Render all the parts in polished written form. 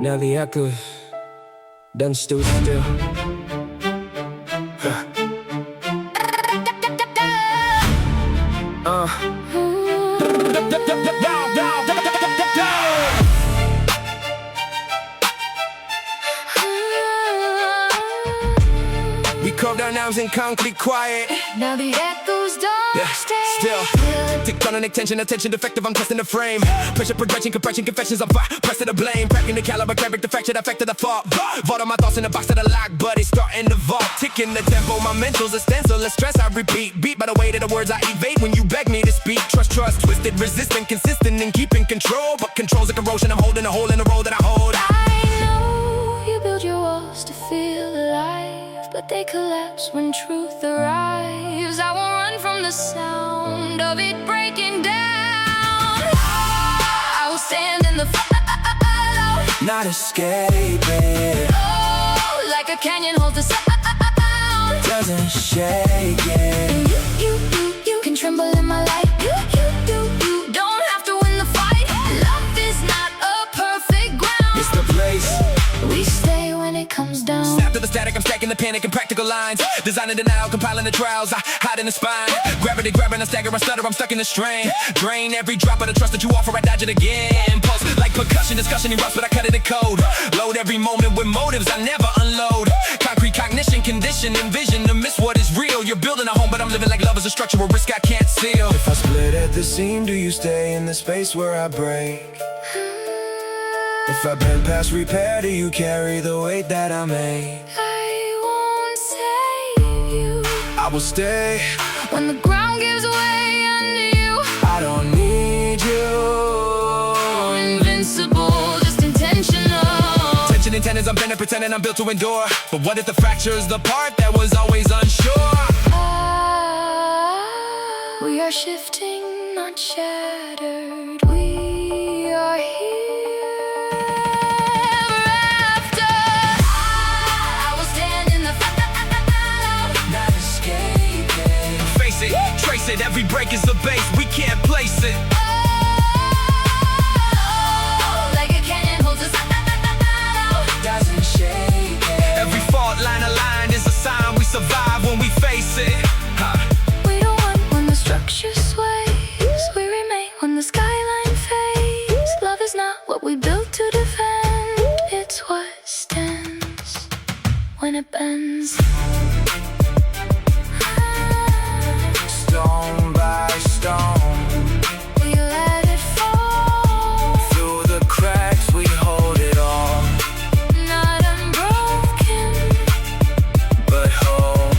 Now the echo done stood still. We carved our names in concrete quiet. Now the echoes don't stay Still tectonic tension, attention defective, I'm testing the frame. Pressure, progression, compression, confessions, I'm pressing the blame. Cracking the caliber, character, fracture, effect of the fault. Vault on my thoughts in the box that I lock, but it's starting to vault. Ticking the tempo, my mental's a stencil, a stress I repeat. Beat by the weight of the words I evade when you beg me to speak. Trust, twisted, resistant, consistent in keeping control. But control's a corrosion, I'm holding a hole in the role that I hold. I know you build your walls to feel alive, but they collapse when truth arrives. I won't run from the sound of it breaking down. I will stand in the follow, Not escaping, oh, like a canyon holds the sound. doesn't shake it. You can tremble in my light. You don't have to win the fight. Love is not a perfect ground. It's the place. We stay when it comes down. Snap to the static, I'm stacking the panic and practical lines. Designing denial, compiling the trials, I hide in the spine. Gravity grabbing, I stagger, I stutter, I'm stuck in the strain. Drain every drop of the trust that you offer, I dodge it again. Pulse like percussion, discussion erupts, but I cut it in code. Load every moment with motives, I never unload. Concrete cognition, condition, envision to miss what is real. You're building a home, but I'm living like love is a structure, a risk I can't seal. If I split at the seam, do you stay in the space where I break? If I bend past repair, do you carry the weight that I make? I won't save you I will stay. when the ground gives way under you. I don't need you. Invincible, just intentional. Tension and tendons, I'm bending, pretending I'm built to endure. But what if the fracture is the part that was always unsure? We are shifting, not shattered. We are here after. I will stand in the follow, Not escaping. Face it, trace it, every break is a base. We can't place it. oh, like a canyon holds us. Doesn't shake it. Every fault line aligned is a sign we survive when we face it. We don't want when the structure sways. We remain when the skyline fades. Love is not what we built to defend. It's what stands when it bends. Stone by stone, We let it fall, through the cracks we hold it all. not unbroken. But whole.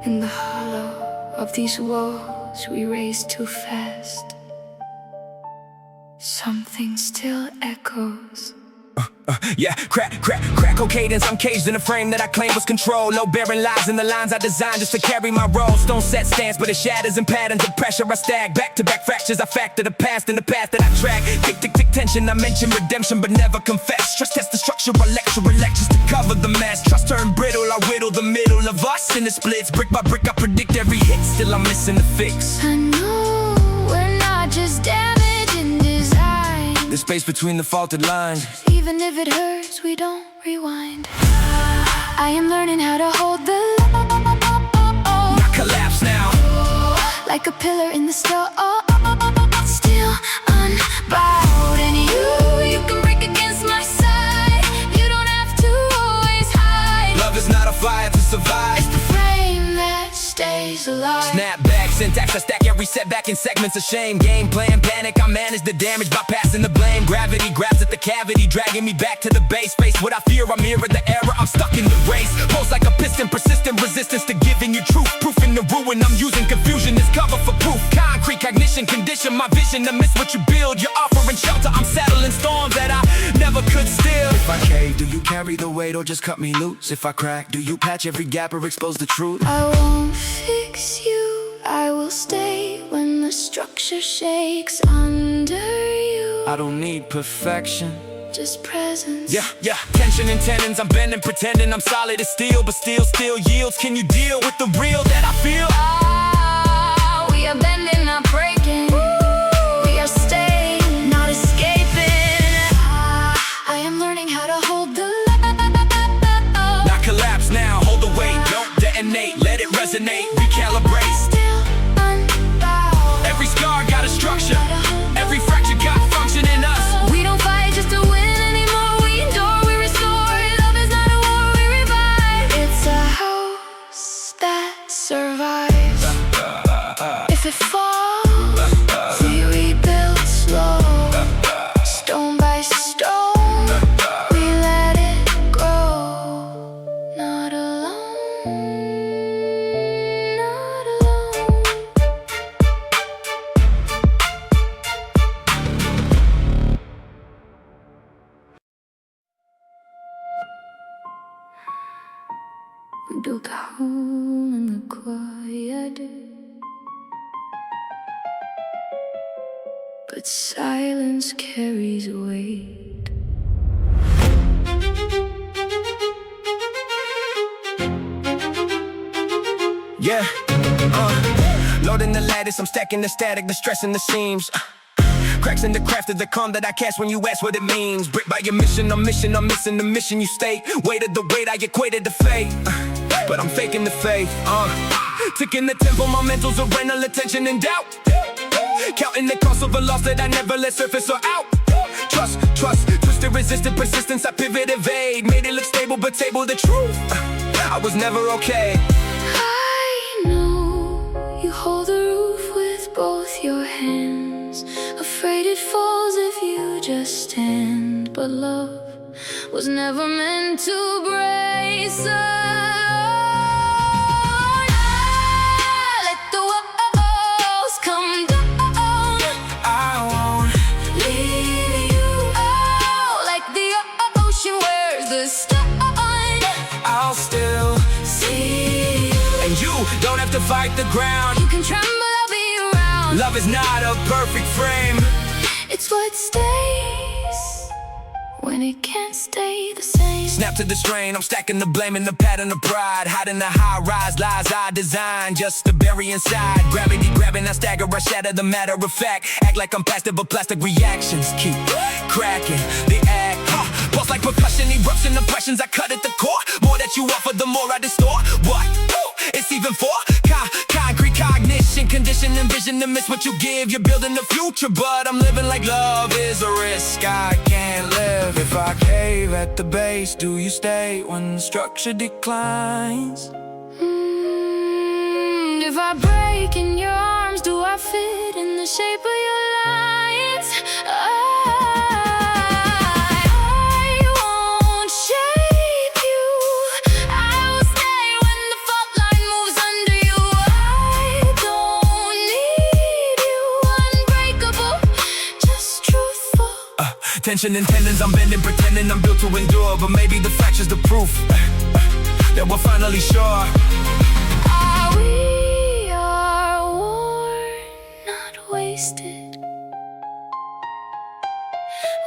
In the hollow of these walls we race too fast. Something still echoes. Yeah, crack cadence. I'm caged in a frame that I claim was control. No bearing lies in the lines I designed just to carry my roles. Don't set stance, but it shatters in patterns of pressure. I stack back-to-back fractures. I factor the past in the path that I track. Tick, tension. I mention redemption, but never confess. Stress test the structure. I lectures to cover the mess. Trust turn brittle. I whittle the middle of us in the splits. Brick by brick, I predict every hit. Still, I'm missing the fix. I know we're not just damage in design. The space between the faulted lines. Even if it hurts, we don't rewind. I am learning how to hold the Not collapse now. like a pillar in the still, still unbowed. And you can break against my side. You don't have to always hide. Love is not a fire to survive. It's the frame that stays alive. Snap back, syntax, I stack every setback in segments of shame. Game plan, panic, I manage the damage by passing the blame. Gravity grabs at the cavity, dragging me back to the base. Face what I fear, I mirror the error, I'm stuck in the race. Pulse like a piston, persistent resistance to giving you truth. Proof in the ruin, I'm using confusion as cover for proof. Concrete cognition, condition my vision to miss what you build. You're offering shelter, I'm settling storms that I never could steal. If I cave, do you carry the weight or just cut me loose? If I crack, do you patch every gap or expose the truth? I won't fix you, I will stay when the structure shakes under you. I don't need perfection just presence. Yeah, tension and tendons, I'm bending, pretending I'm solid as steel, but still yields. Can you deal with the real that I feel? Ah, we are bending, not breaking. We are staying, not escaping. I am learning how to hold the love. Not collapse now, hold the weight, don't detonate, let it resonate, recalibrate. Still unbound. Every scar got a structure, every fracture got function in us. We don't fight just to win anymore. We endure, we restore. Love is not a war, we revive. It's a house that survives. If it falls, we rebuild slow. Stone by stone, we let it grow. Not alone, not alone. We built a home in the quiet, but silence carries weight. Yeah, loading the lattice, I'm stacking the static, the stress in the seams. Cracks in the craft of the calm that I cast when you ask what it means. Brick by your mission, I'm missing the mission you state. Weighted the weight, I equated the fate. But I'm faking the faith, ticking the tempo, my mental's a rental attention and doubt. Counting the cost of a loss that I never let surface or out. Trust, twisted, resistant, persistence, I pivot, evade. Made it look stable, but table the truth. I was never okay. I know you hold the roof with both your hands. Afraid it falls if you just stand. But love was never meant to brace us. Let the walls come down. I won't Leave you like the ocean wears the stone. I'll still See you. and you don't have to fight the ground. You can tremble, I'll be around. Love is not a perfect frame. It's what stays when it can't stay the same. Snap to the strain, I'm stacking the blame and the pattern of pride. Hiding the high rise lies I design just to bury inside. Gravity grabbing, I stagger, I shatter the matter of fact. Act like I'm plastic, but plastic reactions keep cracking the act. Pulse like percussion, eruption, impressions, I cut at the core. More that you offer, the more I distort. What? It's even for concrete cognition, condition and vision to miss what you give. You're building the future, but I'm living like love is a risk I can't live. If I cave at the base, do you stay when the structure declines? If I break in your arms, do I fit in the shape of your lines? I won't shape you. I will stay when the fault line moves under you. I don't need you unbreakable, just truthful. Tension and tendons, I'm bending, pretending I'm built to endure. But maybe the fracture's the proof that we're finally sure. We are worn, not wasted.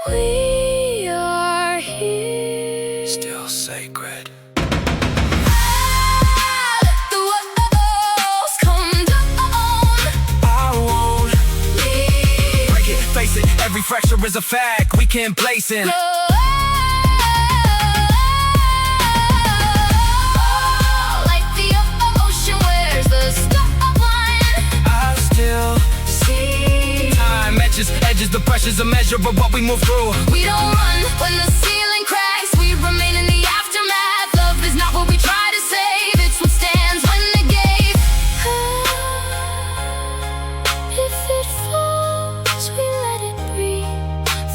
We are here. Still sacred. Let the walls come down. I won't Leave. break it, face it, every fracture is a fact we can't place in. Like the ocean wears the skyline. I still See, time edges, the pressure's immeasurable, what we move through. we don't run when the ceiling cracks. We remain in the aftermath. Love is not what we try to save. It's what stands when the gate. If it falls, we let it breathe.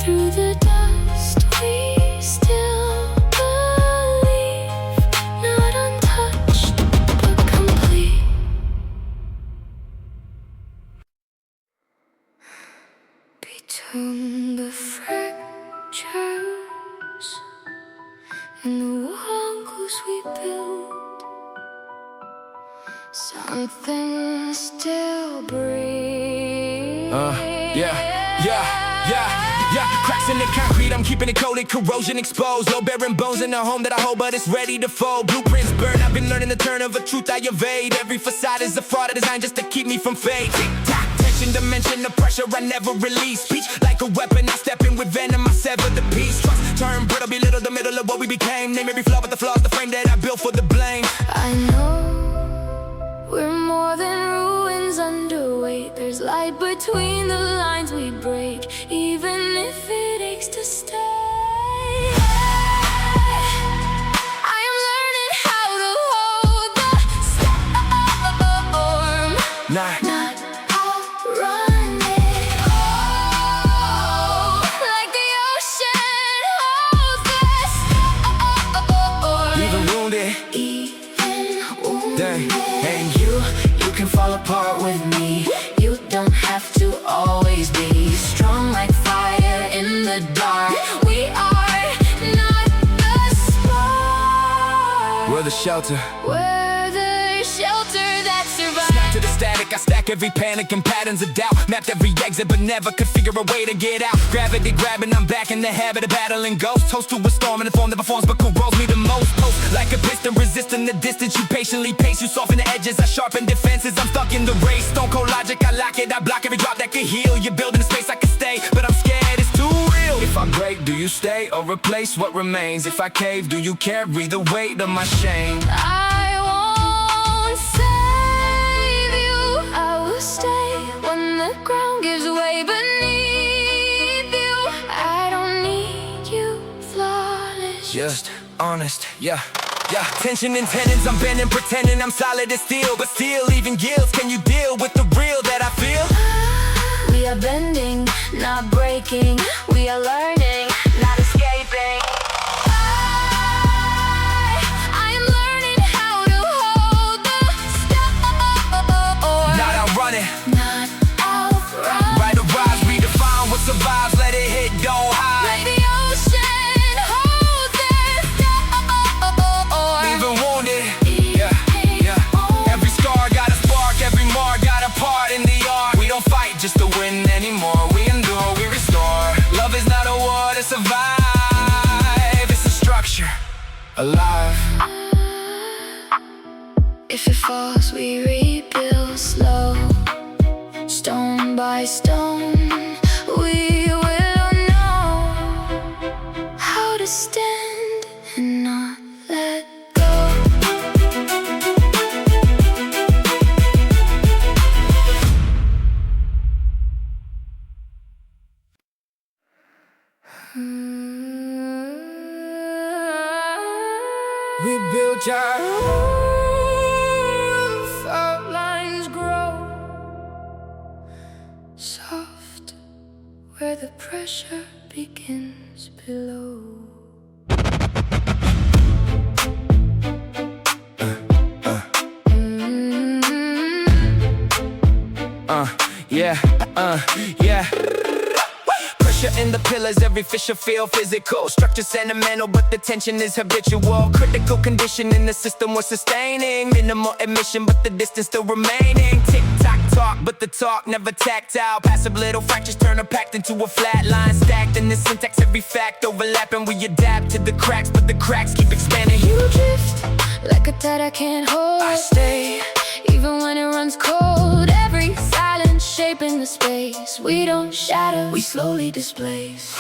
Through the dust, we still believe. Not untouched, but complete. Between the fractures and the walls we built, something still breathes. Yeah. Yeah, cracks in the concrete, I'm keeping it cold, corrosion exposed. No bearing bones in the home that I hold, but it's ready to fold. Blueprints burn, I've been learning the turn of a truth I evade. Every facade is a fraud designed just to keep me from fate. Tick-tock, tension, dimension, the pressure I never release. Speech like a weapon, I step in with venom, I sever the piece. Trust, turn brittle, belittle the middle of what we became. Name every flaw, but the flaw's the frame that I built for the blame. I know we're more than ruins underweight. There's light between the lines we break, even if it aches to stay. I am learning how to hold the storm, not outrun it. Oh, like the ocean holds the storm, Even wounded, dang. and you can fall apart with me. You don't have to always be strong like fire in the dark. We are not the spark. We're the shelter. We're the shelter that survives. Snap to the static, I stack every panic and patterns of doubt. Mapped every exit, but never could figure a way to get out. Gravity grabbing, I'm back in the habit of battling ghosts. Toast to a storm in the form that performs but corrodes me the most. Post like a piston, resisting the distance. You patiently pace, you soften the edges, I sharpen defenses. I'm stuck in the race, stone cold logic, I lock it. I block every drop that could heal. You're building a space I can stay, but I'm scared it's too real. If I break, do you stay or replace what remains? If I cave, do you carry the weight of my shame? I won't save you. I will stay when the ground gives way beneath you. I don't need you flawless. Just honest, yeah. Tension and tenons, I'm bending, pretending I'm solid as steel. But still, even guilt, can you deal with the real that I feel? We are bending, not breaking. We are learning, not escaping. I am learning how to hold the storm, Not outrunning, not outrun. right or rise, redefine what survives, let it hit, don't hide. Like the ocean holds this storm. Even wounded, yeah. Every scar got a spark, every mark got a part in the art. We don't fight just to win anymore, we endure, we restore. Love is not a war to survive, it's a structure, alive. If it falls, we rebuild slow, stone by stone. We will know how to stand and not let go. We built our Roof outlines grow soft where the pressure begins below. yeah. Pressure in the pillars, every fissure feel physical. Structure sentimental, but the tension is habitual. Critical condition in the system we're sustaining. Minimal emission, but the distance still remaining. Tick-tock talk, but the talk never tactile. Passive little fractures turn a pact into a flat line. Stacked in the syntax, every fact overlapping. We adapt to the cracks, but the cracks keep expanding. You drift like a tide I can't hold. I stay even when it runs cold. Every silent shape in the space. We don't shatter, we slowly displace.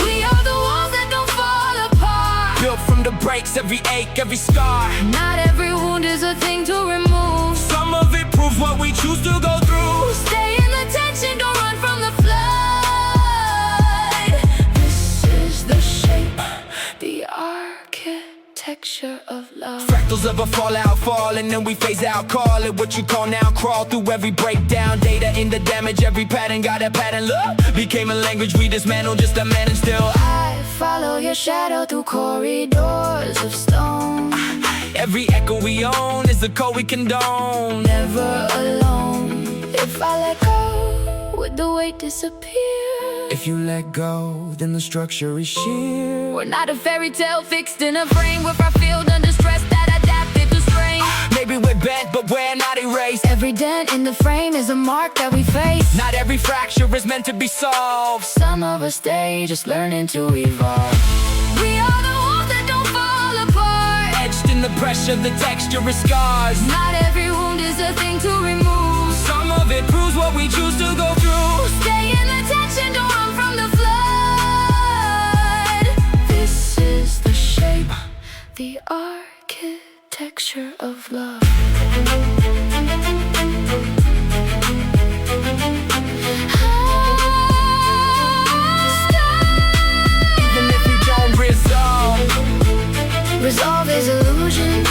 We are the walls that don't fall apart. Built from the breaks, every ache, every scar. Not every wound is a thing to remove. Some of it proves what we choose to go through. Stay in the tension, don't run from the flood. This is the shape, the architecture of love. Fractals of a fallout fall and then we phase out. Call it what you call now. Crawl through every breakdown. Data in the damage, every pattern got a pattern. Love became a language we dismantle just to manage still. I follow your shadow through corridors of stone. Every echo we own is a code we condone. Never alone. If I let go, would the weight disappear? If you let go, then the structure is sheer. We're not a fairy tale fixed in a frame. We're far field under stress that adapted to strain. Maybe we're bent, but we're not erased. Every dent in the frame is a mark that we face. Not every fracture is meant to be solved. Some of us stay just learning to evolve. We are the walls that don't fall apart. Etched in the pressure, the texture is scars. Not every wound is a thing to remove. Some of it proves what we choose to go through. Stay in the tension, don't run from the flood. This is the shape, the architecture of love. Even if we don't Resolve is illusion.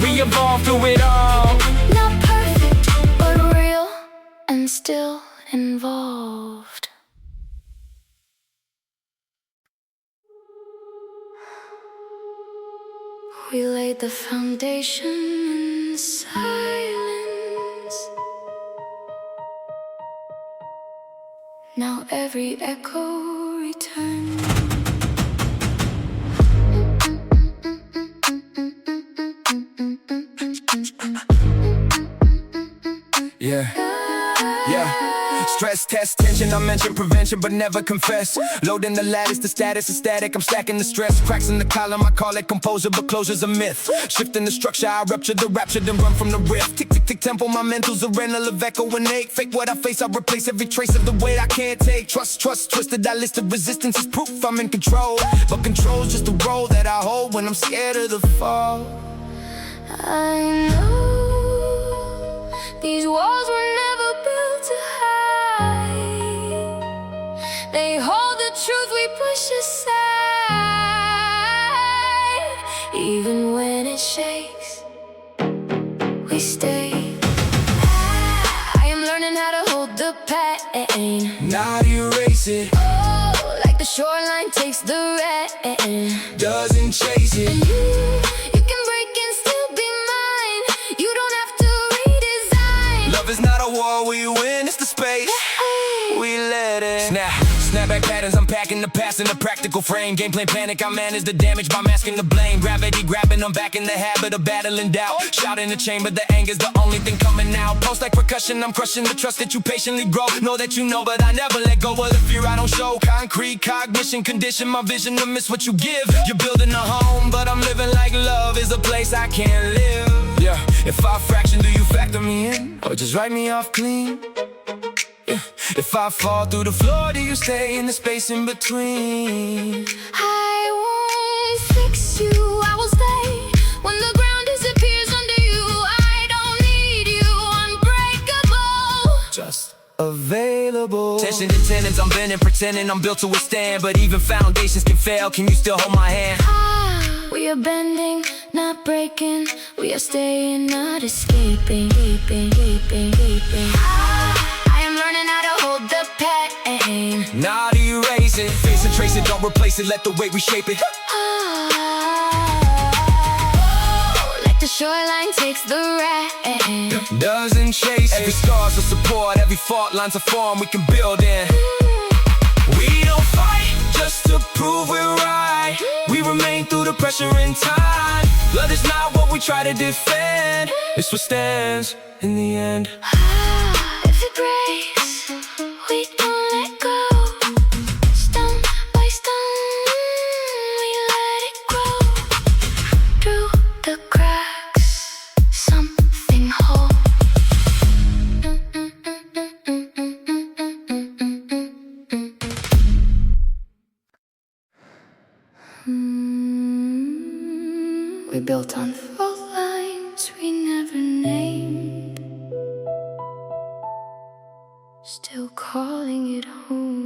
we evolve through it all. Not perfect, but real and still involved. We laid the foundation in silence. Now every echo returns. Yeah. Stress test tension, I mention prevention but never confess. Loading the lattice, the status is static, I'm stacking the stress. Cracks in the column, I call it composure, but closure's a myth. Shifting the structure, I rupture the rapture, then run from the rift. Tick, tick, tick, tempo, my mental's a rental of echo and ache. Fake what I face, I replace every trace of the weight I can't take. Trust, twisted, I listed resistance is proof I'm in control. But control's just a role that I hold when I'm scared of the fall. I know these walls were never built to hide. They hold the truth we push aside. Even when it shakes, we stay. I am learning how to hold the pain, Not erase it, oh, like the shoreline takes the rain. doesn't chase it. You can break and still be mine. You don't have to redesign. Love is not a war we win, it's the space we let it. Snapback patterns, unpacking the past in a practical frame. Gameplay panic, I manage the damage by masking the blame. Gravity grabbing, I'm back in the habit of battling doubt. Shout in the chamber, the anger's the only thing coming out. Post like percussion, I'm crushing the trust that you patiently grow. Know that you know, but I never let go of the fear I don't show. Concrete cognition, condition my vision to miss what you give. You're building a home, but I'm living like love is a place I can't live. Yeah, if I fraction, do you factor me in? Or just write me off clean? Yeah. If I fall through the floor, do you stay in the space in between? I won't fix you, I will stay. When the ground disappears under you, I don't need you, unbreakable. Just available. Tension and tenants, I'm bending, pretending I'm built to withstand. But even foundations can fail, can you still hold my hand? We are bending, not breaking. We are staying, not escaping. I am learning how to hold the pain. Not erase it, face and trace it, don't replace it. Let the weight reshape it. Like the shoreline takes the rain. Doesn't chase it. Every scar's a support, every fault line's a form we can build in. We don't fight just to prove we're right. We remain through the pressure and time. Love is not what we try to defend, it's what stands in the end. If it breaks, we don't let go. Stone by stone, we let it grow. Through the cracks, something whole. We built on fault lines we never named. Still calling it home.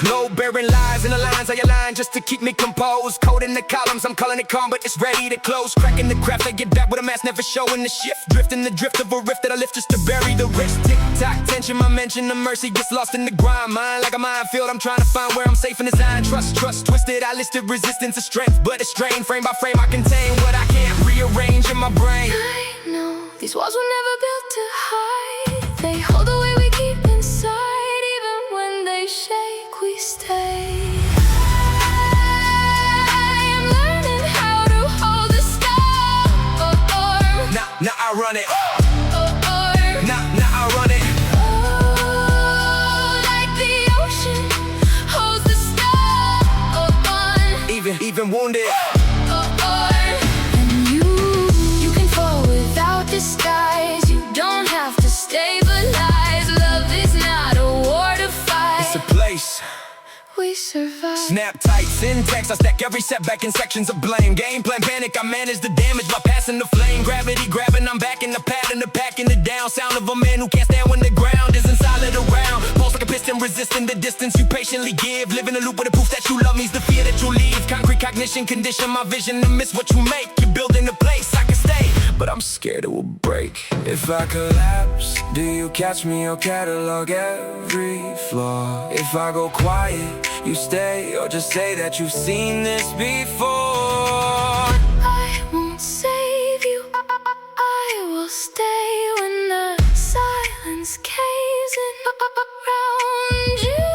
No bearing lies in the lines of your line just to keep me composed. Code in the columns, I'm calling it calm, but it's ready to close. Cracking the craft, I get back with a mask, never showing the shift. Drifting the drift of a rift that I lift just to bury the risk. Tick-tock, tension, my mention of mercy gets lost in the grind. Mind like a minefield, I'm trying to find where I'm safe in design. Trust, twisted, I listed resistance of strength, but it's strained. Frame by frame, I contain what I can't rearrange in my brain. I know these walls were never built to hide. They hold the way we keep stay. I'm learning how to hold the storm. Now I run it. Now I run it. Oh, like the ocean holds the storm. Even wounded. And you can fall without disguise. You don't have to stabilize. Love is not a war to fight. It's a place We survive. Snap tight syntax, I stack every setback in sections of blame. Game plan panic, I manage the damage by passing the flame. Gravity grabbing, I'm back in the pattern of packing it down. Sound of a man who can't stand when the ground isn't solid around. Pulse like a piston, resisting the distance you patiently give. Live in a loop with the proof that you love me's the fear that you leave. Concrete cognition, condition my vision to miss what you make. You're building a place I can stay, but I'm scared it will break. If I collapse, do you catch me or catalog every flaw? If I go quiet, you stay, or just say that you've seen this before. I won't save you, I will stay when the silence caves in around you.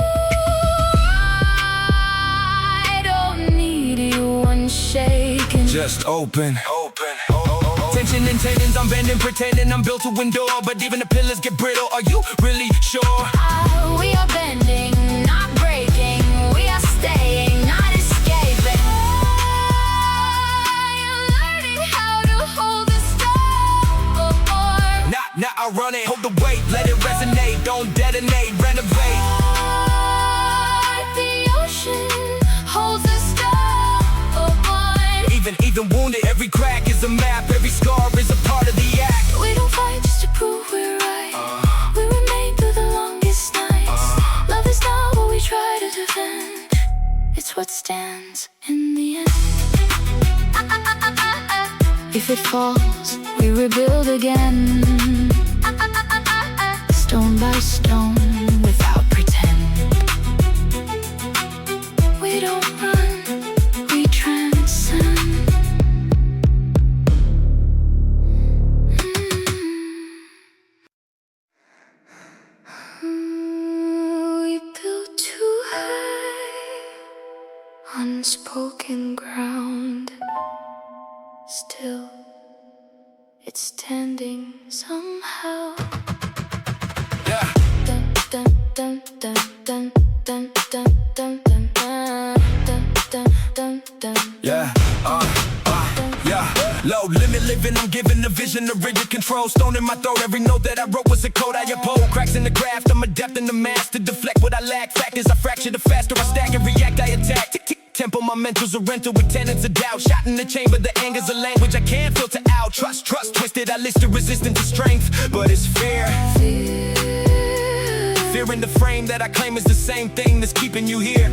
I don't need you unshaken. Just open. Tension and tendons, I'm bending, pretending I'm built to endure. But even the pillars get brittle, are you really sure? We are bending, not breaking. We are staying, not escaping. I am learning how to hold the storm. Now I run it, hold the weight, let it resonate. Don't detonate, renovate. The ocean holds the storm. Even wounded, every crack is a map. Every scar is a part of the act. We don't fight just to prove we're right. We remain through the longest nights. Love is not what we try to defend. It's what stands in the end. If it falls, we rebuild again. Stone by stone, without pretend. We don't run, we transcend. We built too high, unspoken ground. Still, it's standing somehow. Yeah. Dun, dun, dun, dun, dun, dun, dun, dun, dun, dun, dun, dun, dun. Yeah, yeah. Low limit living, I'm giving a vision of rigid control. Stone in my throat, every note that I wrote was a code I uphold. Cracks in the craft, I'm adept in the math to deflect what I lack. Fact is I fracture the faster I stack and react, I attack. Tick, tick, tempo, my mental's a rental with tenants of doubt. Shot in the chamber, the anger's a language I can't filter out. Trust, twisted, I list the resistance to strength. But it's fear in the frame that I claim is the same thing that's keeping you here.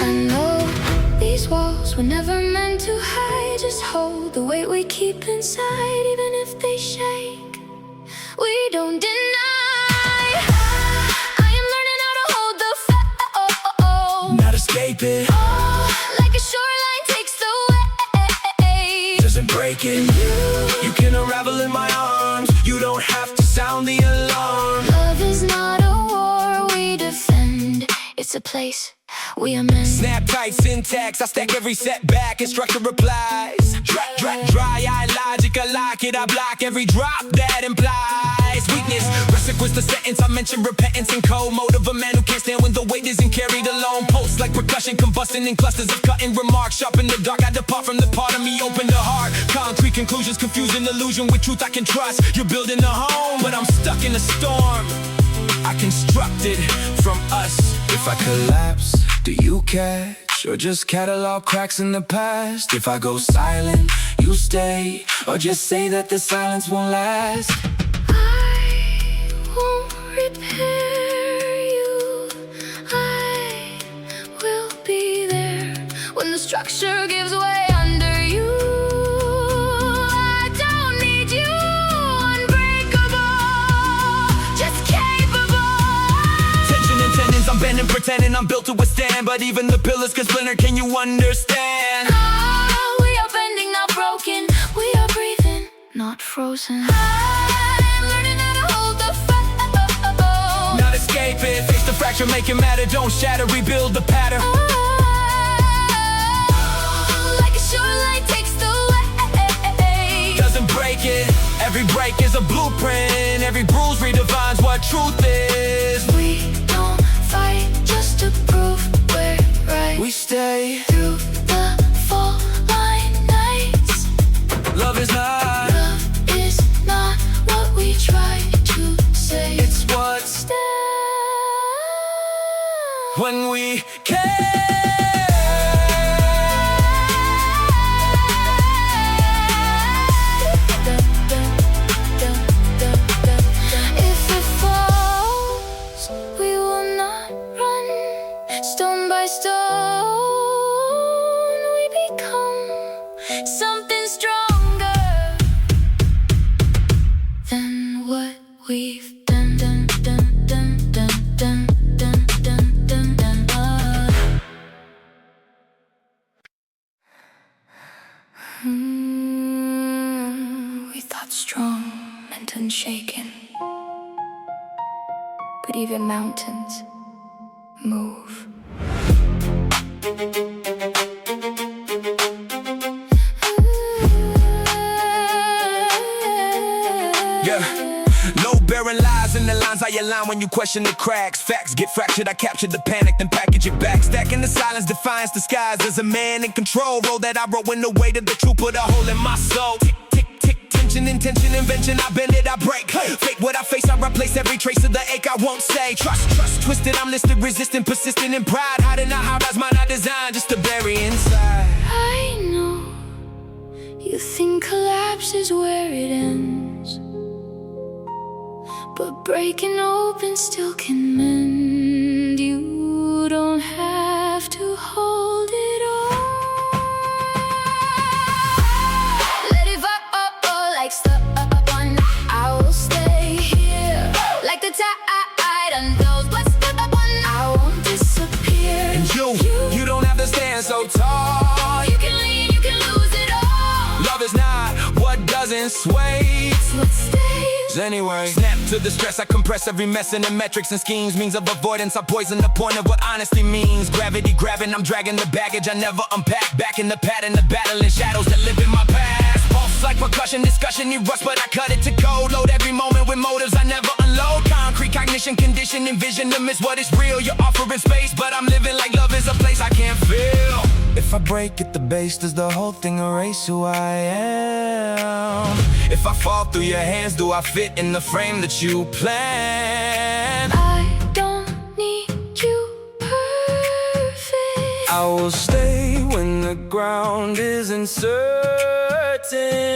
I know these walls were never meant to hide. Just hold the weight we keep inside. Even if they shake, we don't deny. I am learning how to hold the Not escape it, like a shoreline takes the wave. doesn't break it. You can unravel in my arms. You don't have to sound the alarm. Love is not a war we defend. It's a place we amend. Snap tight syntax, I stack every setback and structure replies. Dry eye logic, I lock it, I block every drop that implies weakness. Sequence the sentence, I mention repentance and cold mode of a man who can't stand when the weight isn't carried alone. Pulse like percussion, combusting in clusters of cutting remarks. Sharp in the dark, I depart from the part of me, open the heart. Concrete conclusions, confusing illusion with truth I can trust. You're building a home, but I'm stuck in a storm. I constructed from us. If I collapse, do you catch? Or just catalog cracks in the past? If I go silent, you stay, or just say that the silence won't last? I won't repair you. I will be there when the structure gives way under you. I don't need you unbreakable, just capable. Tension and tendons, I'm bending, pretending I'm built to withstand. But even the pillars can splinter, can you understand? We are bending, not broken. We are breathing, not frozen. I'm learning how to hold the Not fracture, make it matter. Don't shatter, rebuild the pattern. Like a shoreline takes the wave. Doesn't break it. Every break is a blueprint. Every bruise redefines what truth is. We don't fight just to prove we're right. We stay through the fall-line nights. Love is not what we try to say. It's what stands when we care. If it falls, we will not run. Stone by stone, we become something stronger than what we've done, done, done, done, done, done, done, done, done, done. We thought strong meant unshaken, but even mountains move. No barren lies in the lines I align when you question the cracks. Facts get fractured, I captured the panic, then package it back. Stacking the silence, defiance disguised as a man in control. Roll that I wrote when the weight of the truth put a hole in my soul. Tick, tick, tick, tension, intention, invention, I bend it, I break. Fake what I face, I replace every trace of the ache I won't say. Trust, twisted, I'm listed, resistant, persistent in pride. Hiding out how that's mine, I designed just to bury inside. I know you think collapse is where it ends, but breaking open still can mend. You don't have to hold it all. Let it fall like stubborn. I will stay here like the tide on those but stubborn. I won't disappear. And you don't have to stand so tall. You can lean, you can lose it all. Love is not what doesn't sway, It's what stays. anyway. Snap to the stress, I compress every mess in the metrics and schemes. Means of avoidance, I poison the point of what honesty means. Gravity grabbing, I'm dragging the baggage I never unpack. Back in the pattern, the battling shadows that live in my past. Pulse like percussion, discussion, you rush, but I cut it to code. Load every moment with motives I never unload. Concrete cognition, condition, envision to miss what is real. You're offering space, but I'm living like love is a place I can't feel. If I break at the base, does the whole thing erase who I am? If I fall through your hands, do I fit in the frame that you planned? I don't need you perfect. I will stay when the ground is uncertain.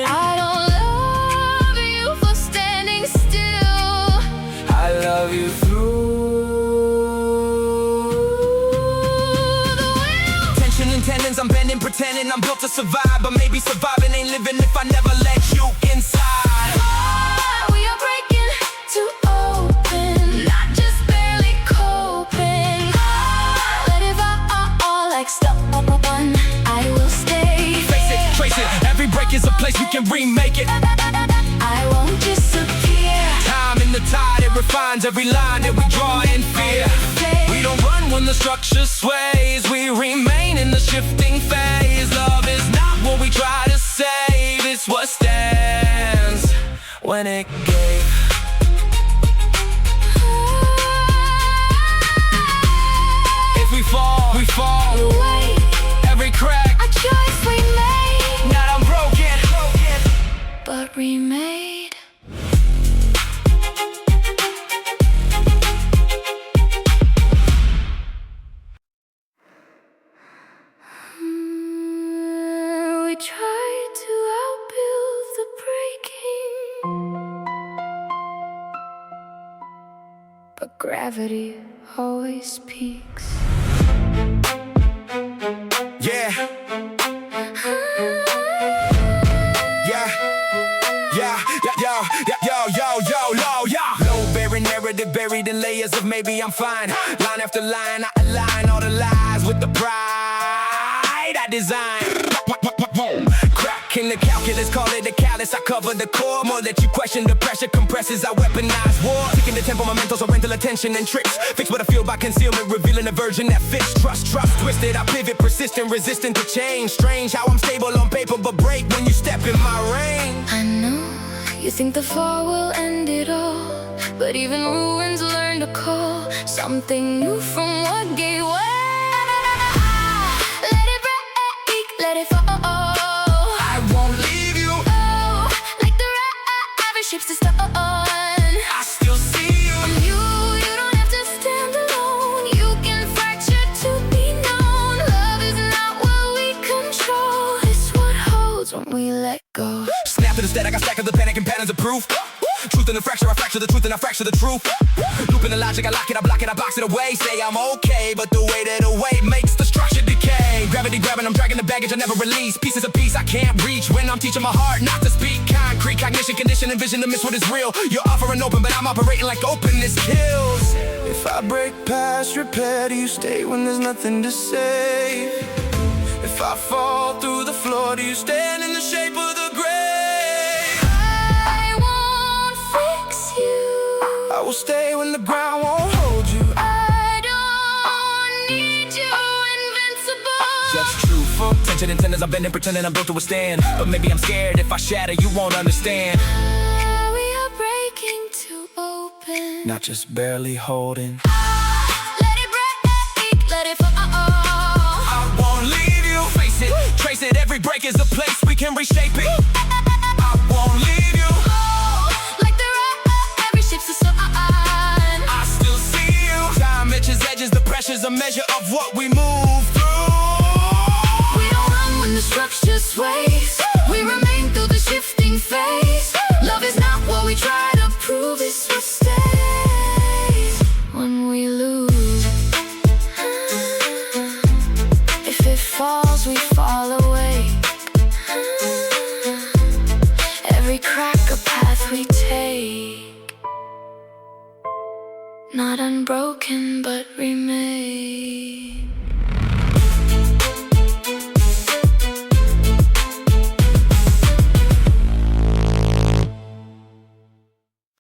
I don't love you for standing still. I love you through The will. tension and tendons, I'm bending, pretending I'm built to survive. But maybe surviving ain't living if I never let you inside. We are breaking to open, not just barely coping. Let it fall like stubborn. I will stay. Face it, trace it, every break is a place you can remake it. I won't disappear. Time in the tide, it refines every line that we draw in fear. We don't run when the structure sways, we remain in the shifting phase. Love is not what we try to save, it's what stands when it gave. If we fall, we fall. Wait, Every crack, a choice we made, not unbroken, but remade. We tried to outbuild the breaking, but gravity always speaks. yeah. No buried narrative, buried in layers of maybe I'm fine. Line after line, I align all the lies with the pride I design. Crack in the calculus, call it a callus. I cover the core, more that you question. The pressure compresses, I weaponize war. Taking the tempo, momentos, or rental attention and tricks. Fix what I feel by concealment, revealing a version that fits. Trust, twisted, I pivot, persistent, resistant to change. Strange how I'm stable on paper, but break when you step in my range. I know you think the fall will end it all, but even ruins learn to call something new from what gave way. Let it break, let it fall. I won't leave you. Oh, like the rabbit ships the stone. I still see you. You don't have to stand alone. You can fracture to be known. Love is not what we control, it's what holds when we let go. Snap to the static, I stack up the panic and patterns of proof. Truth in the fracture, I fracture the truth and I fracture the truth. Loop in the logic, I lock it, I block it, I box it away. Say I'm okay, but the weight of the weight makes the structure decay. Gravity grabbing, I'm dragging the baggage I never release. Pieces of peace I can't reach when I'm teaching my heart not to speak. Concrete, cognition, condition, and vision to miss what is real. You're offering open, but I'm operating like openness kills. If I break past repair, do you stay when there's nothing to save? If I fall through the floor, do you stand in the shape of the grave? I will stay when the ground won't hold you. I don't need you, invincible. Just truthful, tension and tenders, I've been in pretending I'm built to withstand. But maybe I'm scared, if I shatter, you won't understand. We are breaking to open, Not just barely holding. let it break, let it fall. I won't leave you. Face it, trace it, every break is a place we can reshape it. I won't leave you. Like the rabbit ships the sun. I still see you. Time itches edges, the pressure's a measure of what we move through. We don't run when the structure sways. We remain through the shifting phase. Love is not what we try to prove, it's what stays when we lose. If it falls, we fall away. Every crack a path we take, not unbroken but remain.